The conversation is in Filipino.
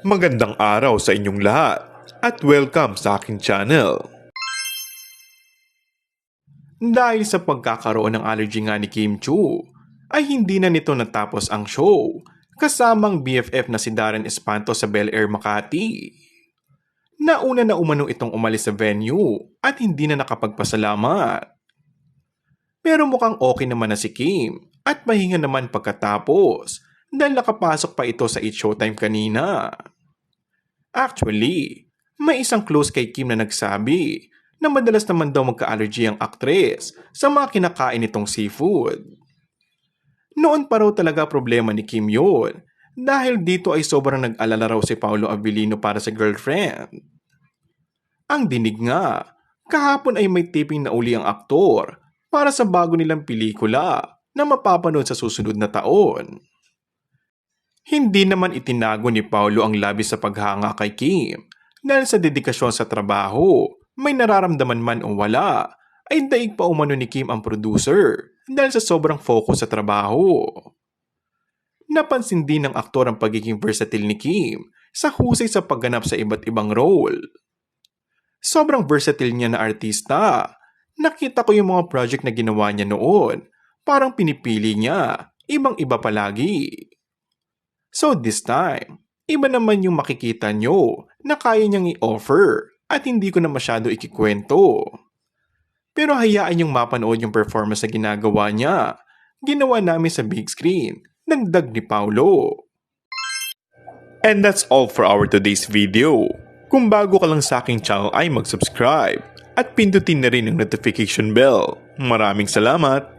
Magandang araw sa inyong lahat at welcome sa aking channel. Dahil sa pagkakaroon ng allergy nga ni Kim Chiu, ay hindi na nito natapos ang show kasamang BFF na si Darren Espanto sa Bel Air, Makati. Nauna na umano itong umalis sa venue at hindi na nakapagpasalamat. Pero mukhang okay naman na si Kim at mahinga naman pagkatapos dahil nakapasok pa ito sa It Showtime kanina. Actually, may isang close kay Kim na nagsabi na madalas naman daw magka-allergy ang aktres sa mga kinakain nitong seafood. Noon pa raw talaga problema ni Kim yun dahil dito ay sobrang nag-alala raw si Paolo Abilino para sa girlfriend. Ang dinig nga, kahapon ay may taping na uli ang aktor para sa bago nilang pelikula na mapapanood sa susunod na taon. Hindi naman itinago ni Paolo ang labis sa paghanga kay Kim dahil sa dedikasyon sa trabaho, may nararamdaman man o wala, ay daig pa umano ni Kim ang producer dahil sa sobrang focus sa trabaho. Napansin din ng aktor ang pagiging versatile ni Kim sa husay sa pagganap sa iba't ibang role. Sobrang versatile niya na artista. Nakita ko yung mga project na ginawa niya noon, parang pinipili niya, ibang-iba palagi. So this time, iba naman yung makikita nyo na kaya niyang i-offer at hindi ko na masyado ikikwento. Pero hayaan yung mapanood yung performance na ginagawa niya. Ginawa namin sa big screen, nagdag ni Paolo. And that's all for our today's video. Kung bago ka lang sa aking channel ay mag-subscribe at pindutin na rin ang notification bell. Maraming salamat!